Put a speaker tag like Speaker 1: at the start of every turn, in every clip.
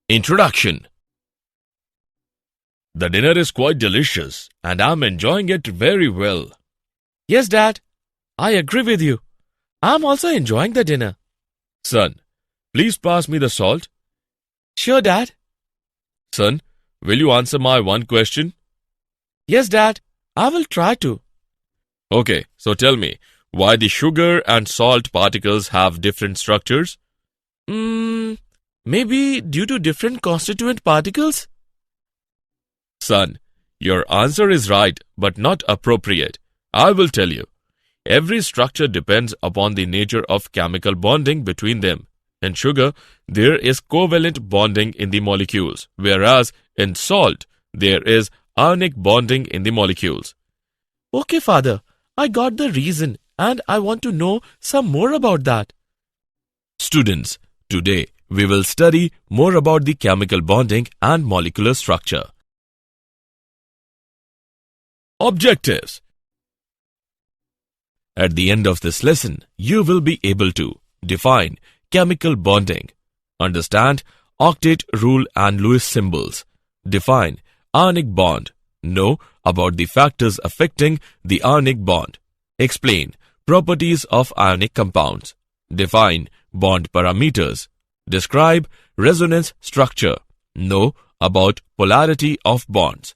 Speaker 1: Introduction. The dinner is quite delicious and I'm enjoying it very well.
Speaker 2: Yes, Dad. I agree with you. I'm also enjoying the dinner.
Speaker 1: Son, please pass me the salt.
Speaker 2: Sure, Dad.
Speaker 1: Son, will you answer my one question?
Speaker 2: Yes, Dad. I will try to.
Speaker 1: Okay, so tell me, why the sugar and salt particles have different structures?
Speaker 2: Maybe due to different constituent particles?
Speaker 1: Son, your answer is right but not appropriate. I will tell you. Every structure depends upon the nature of chemical bonding between them. In sugar, there is covalent bonding in the molecules, whereas in salt, there is ionic bonding in the molecules.
Speaker 2: Okay, Father. I got the reason and I want to know some more about that.
Speaker 1: Students, today we will study more about the chemical bonding and molecular structure. Objectives. At the end of this lesson, you will be able to define chemical bonding, understand octet rule and Lewis symbols, define ionic bond, know about the factors affecting the ionic bond, explain properties of ionic compounds, define bond parameters, describe resonance structure, know about polarity of bonds.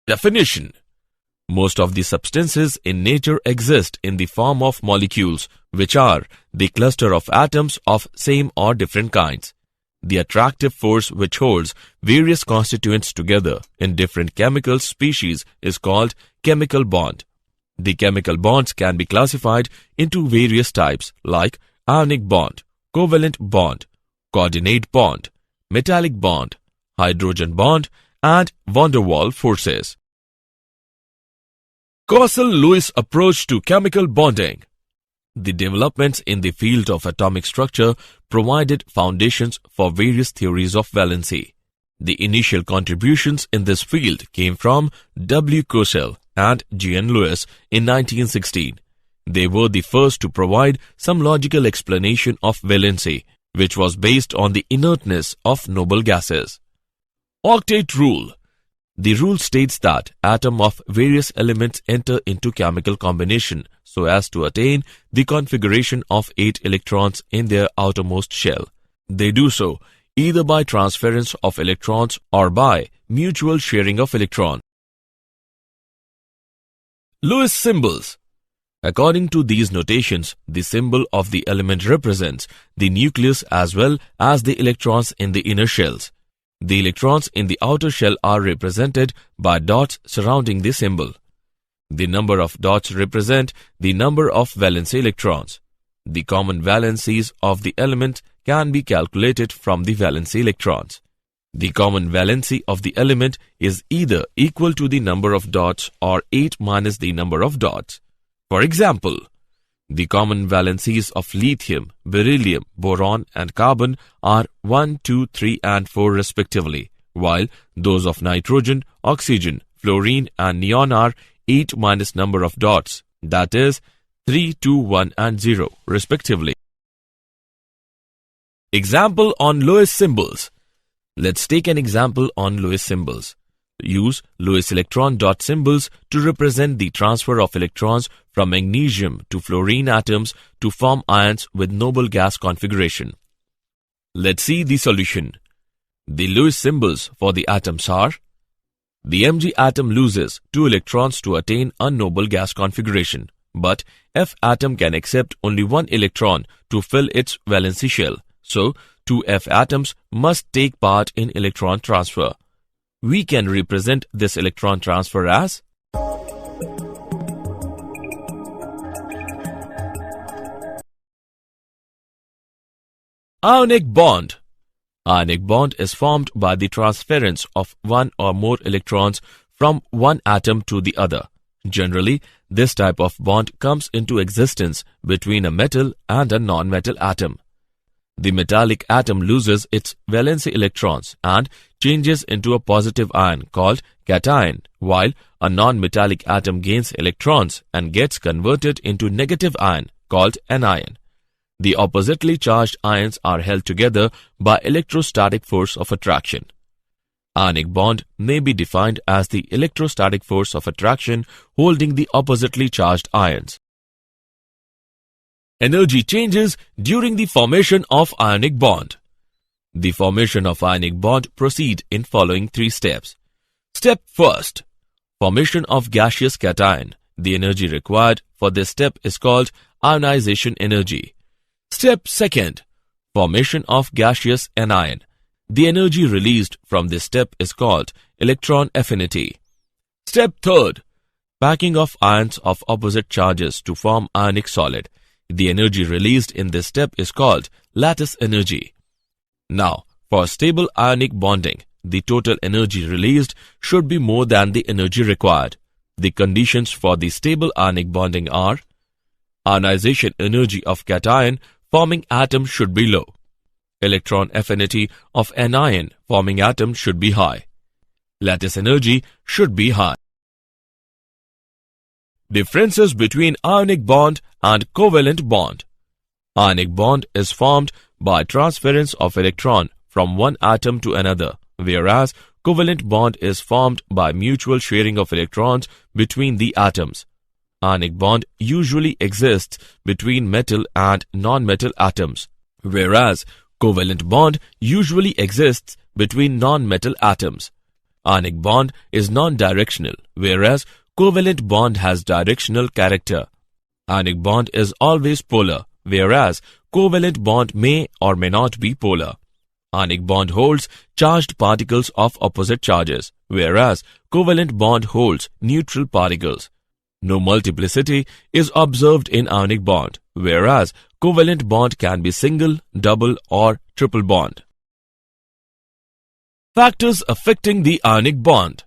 Speaker 1: Definition. Most of the substances in nature exist in the form of molecules, which are the cluster of atoms of same or different kinds. The attractive force which holds various constituents together in different chemical species is called chemical bond. The chemical bonds can be classified into various types like ionic bond, covalent bond, coordinate bond, metallic bond, hydrogen bond, and van der Waals forces. Kossel-Lewis approach to chemical bonding. The developments in the field of atomic structure provided foundations for various theories of valency. The initial contributions in this field came from W. Kossel and G. N. Lewis in 1916. They were the first to provide some logical explanation of valency, which was based on the inertness of noble gases. Octet rule. The rule states that atoms of various elements enter into chemical combination so as to attain the configuration of 8 electrons in their outermost shell. They do so either by transference of electrons or by mutual sharing of electrons. Lewis symbols. According to these notations, the symbol of the element represents the nucleus as well as the electrons in the inner shells. The electrons in the outer shell are represented by dots surrounding the symbol. The number of dots represent the number of valency electrons. The common valencies of the element can be calculated from the valency electrons. The common valency of the element is either equal to the number of dots or 8 minus the number of dots. For example, the common valencies of lithium, beryllium, boron and carbon are 1, 2, 3 and 4 respectively, while those of nitrogen, oxygen, fluorine and neon are 8 minus number of dots, that is 3, 2, 1 and 0 respectively. Example on Lewis symbols. Let's take an example on Lewis symbols. Use Lewis electron dot symbols to represent the transfer of electrons from magnesium to fluorine atoms to form ions with noble gas configuration. Let's see the solution. The Lewis symbols for the atoms are: the Mg atom loses 2 electrons to attain a noble gas configuration, but F atom can accept only 1 electron to fill its valency shell, so 2 F atoms must take part in electron transfer. We can represent this electron transfer as ionic bond. Ionic bond is formed by the transference of one or more electrons from one atom to the other. Generally, this type of bond comes into existence between a metal and a non-metal atom. The metallic atom loses its valency electrons and changes into a positive ion called cation, while a non-metallic atom gains electrons and gets converted into negative ion called anion. The oppositely charged ions are held together by electrostatic force of attraction. Ionic bond may be defined as the electrostatic force of attraction holding the oppositely charged ions. Energy changes during the formation of ionic bond. The formation of ionic bond proceeds in following three steps. Step first, formation of gaseous cation. The energy required for this step is called ionization energy. Step second, formation of gaseous anion. The energy released from this step is called electron affinity. Step third, packing of ions of opposite charges to form ionic solid. The energy released in this step is called lattice energy. Now, for stable ionic bonding, the total energy released should be more than the energy required. The conditions for the stable ionic bonding are: ionization energy of cation forming atom should be low. Electron affinity of anion forming atom should be high. Lattice energy should be high. Differences between ionic bond and covalent bond. Ionic bond is formed by transference of electron from one atom to another, whereas covalent bond is formed by mutual sharing of electrons between the atoms. Ionic bond usually exists between metal and non-metal atoms, whereas covalent bond usually exists between non-metal atoms. Ionic bond is non-directional, whereas covalent bond has directional character. Ionic bond is always polar, whereas covalent bond may or may not be polar. Ionic bond holds charged particles of opposite charges, whereas covalent bond holds neutral particles. No multiplicity is observed in ionic bond, whereas covalent bond can be single, double or triple bond. Factors affecting the ionic bond.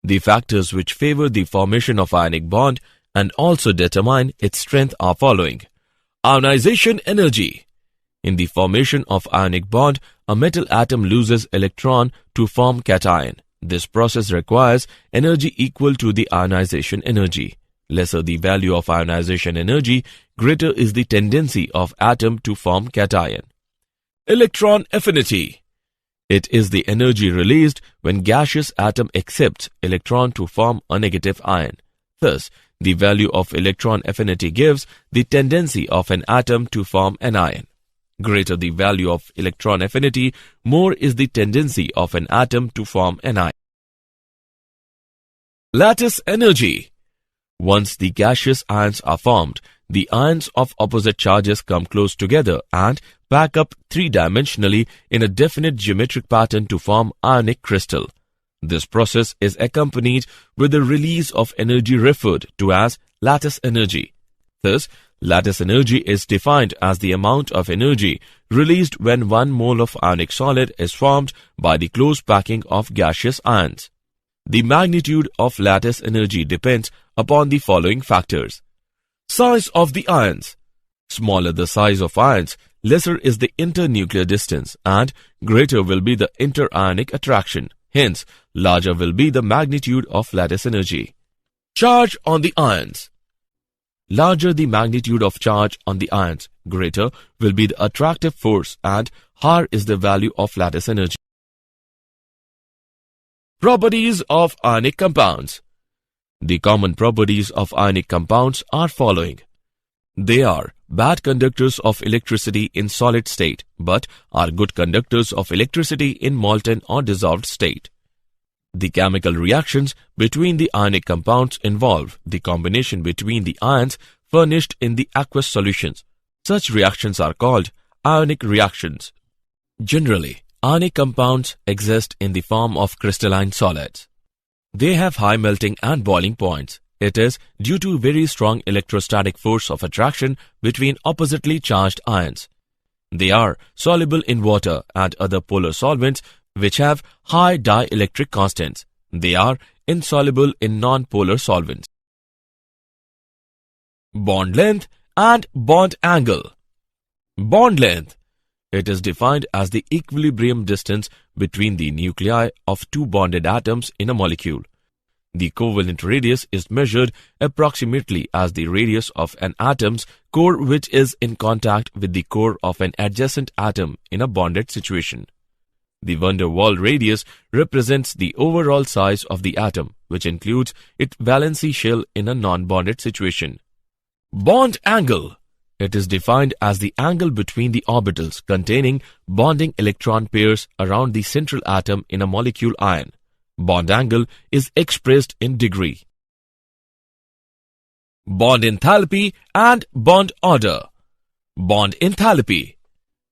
Speaker 1: The factors which favor the formation of ionic bond and also determine its strength are following. Ionization energy. In the formation of ionic bond, a metal atom loses electron to form cation. This process requires energy equal to the ionization energy. Lesser the value of ionization energy, greater is the tendency of atom to form cation. Electron affinity. It is the energy released when gaseous atom accepts electron to form a negative ion. Thus, the value of electron affinity gives the tendency of an atom to form an ion. Greater the value of electron affinity, more is the tendency of an atom to form an ion. Lattice energy. Once the gaseous ions are formed, the ions of opposite charges come close together and pack up three-dimensionally in a definite geometric pattern to form ionic crystal. This process is accompanied with the release of energy referred to as lattice energy. Thus, lattice energy is defined as the amount of energy released when 1 mole of ionic solid is formed by the close packing of gaseous ions. The magnitude of lattice energy depends upon the following factors. Size of the ions. Smaller the size of ions, lesser is the internuclear distance and greater will be the interionic attraction. Hence, larger will be the magnitude of lattice energy. Charge on the ions. Larger the magnitude of charge on the ions, greater will be the attractive force and higher is the value of lattice energy. Properties of ionic compounds. The common properties of ionic compounds are following. They are bad conductors of electricity in solid state, but are good conductors of electricity in molten or dissolved state. The chemical reactions between the ionic compounds involve the combination between the ions furnished in the aqueous solutions. Such reactions are called ionic reactions. Generally, ionic compounds exist in the form of crystalline solids. They have high melting and boiling points. It is due to very strong electrostatic force of attraction between oppositely charged ions. They are soluble in water and other polar solvents which have high dielectric constants. They are insoluble in non-polar solvents. Bond length and bond angle. Bond length. It is defined as the equilibrium distance between the nuclei of two bonded atoms in a molecule. The covalent radius is measured approximately as the radius of an atom's core which is in contact with the core of an adjacent atom in a bonded situation. The van der Waals radius represents the overall size of the atom, which includes its valency shell in a non-bonded situation. Bond angle. It is defined as the angle between the orbitals containing bonding electron pairs around the central atom in a molecule ion. Bond angle is expressed in degree. Bond enthalpy and bond order. Bond enthalpy.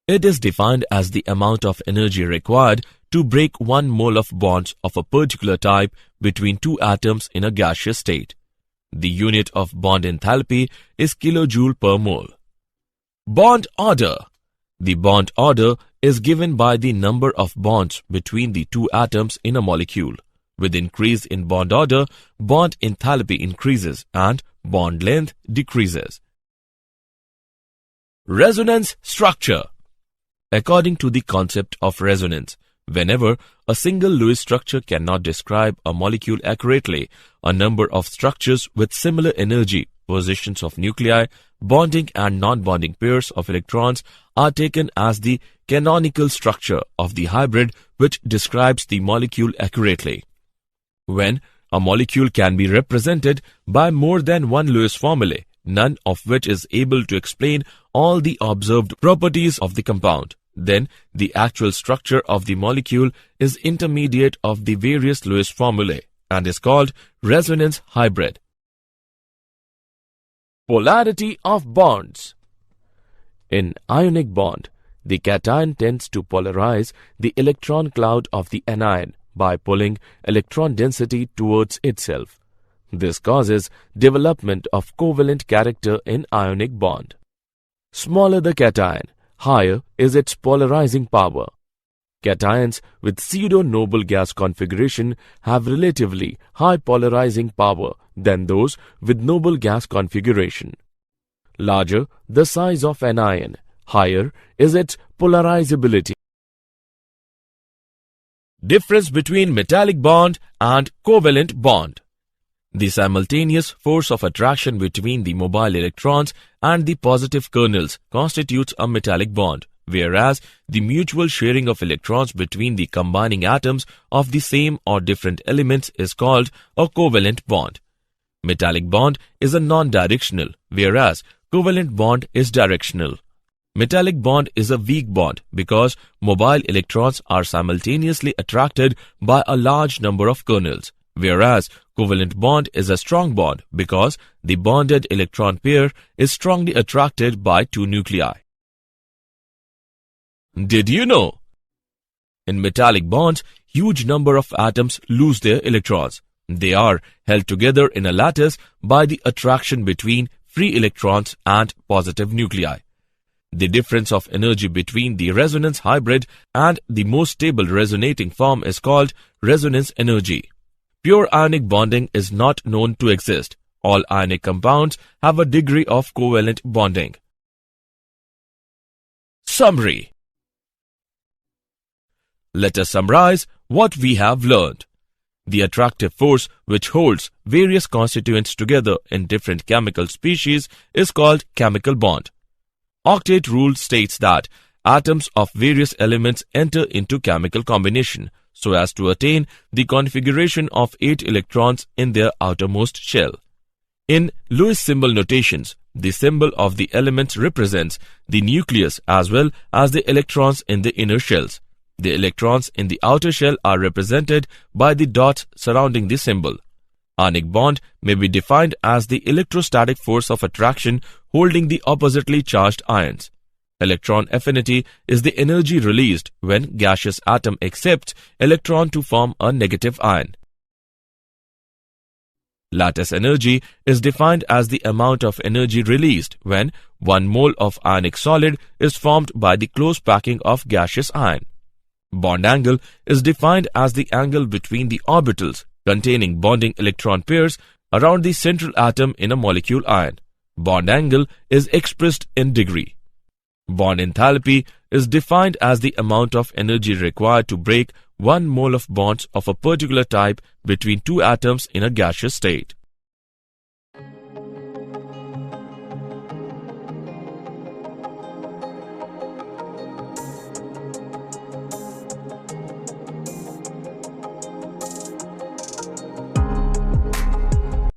Speaker 1: It is defined as the amount of energy required to break 1 mole of bonds of a particular type between two atoms in a gaseous state. The unit of bond enthalpy is kilojoule per mole. Bond order. The bond order is given by the number of bonds between the two atoms in a molecule. With increase in bond order, bond enthalpy increases and bond length decreases. Resonance structure. According to the concept of resonance, whenever a single Lewis structure cannot describe a molecule accurately, a number of structures with similar energy, positions of nuclei, bonding and non-bonding pairs of electrons are taken as the canonical structure of the hybrid which describes the molecule accurately. When a molecule can be represented by more than one Lewis formulae, none of which is able to explain all the observed properties of the compound, then the actual structure of the molecule is intermediate of the various Lewis formulae and is called resonance hybrid. Polarity of bonds. In ionic bond, the cation tends to polarize the electron cloud of the anion by pulling electron density towards itself. This causes development of covalent character in ionic bond. Smaller the cation, higher is its polarizing power. Cations with pseudo-noble gas configuration have relatively high polarizing power than those with noble gas configuration. Larger the size of an ion, higher is its polarizability. Difference between metallic bond and covalent bond. The simultaneous force of attraction between the mobile electrons and the positive kernels constitutes a metallic bond, whereas the mutual sharing of electrons between the combining atoms of the same or different elements is called a covalent bond. Metallic bond is a non-directional, whereas covalent bond is directional. Metallic bond is a weak bond because mobile electrons are simultaneously attracted by a large number of kernels, whereas covalent bond is a strong bond because the bonded electron pair is strongly attracted by two nuclei. Did you know? In metallic bonds, huge number of atoms lose their electrons. They are held together in a lattice by the attraction between free electrons and positive nuclei. The difference of energy between the resonance hybrid and the most stable resonating form is called resonance energy. Pure ionic bonding is not known to exist. All ionic compounds have a degree of covalent bonding. Summary. Let us summarize what we have learned. The attractive force which holds various constituents together in different chemical species is called chemical bond. Octet rule states that atoms of various elements enter into chemical combination so as to attain the configuration of 8 electrons in their outermost shell. In Lewis symbol notations, the symbol of the elements represents the nucleus as well as the electrons in the inner shells. The electrons in the outer shell are represented by the dots surrounding the symbol. Ionic bond may be defined as the electrostatic force of attraction holding the oppositely charged ions. Electron affinity is the energy released when gaseous atom accepts electron to form a negative ion. Lattice energy is defined as the amount of energy released when 1 mole of ionic solid is formed by the close packing of gaseous ion. Bond angle is defined as the angle between the orbitals containing bonding electron pairs around the central atom in a molecule ion. Bond angle is expressed in degree. Bond enthalpy is defined as the amount of energy required to break 1 mole of bonds of a particular type between two atoms in a gaseous state.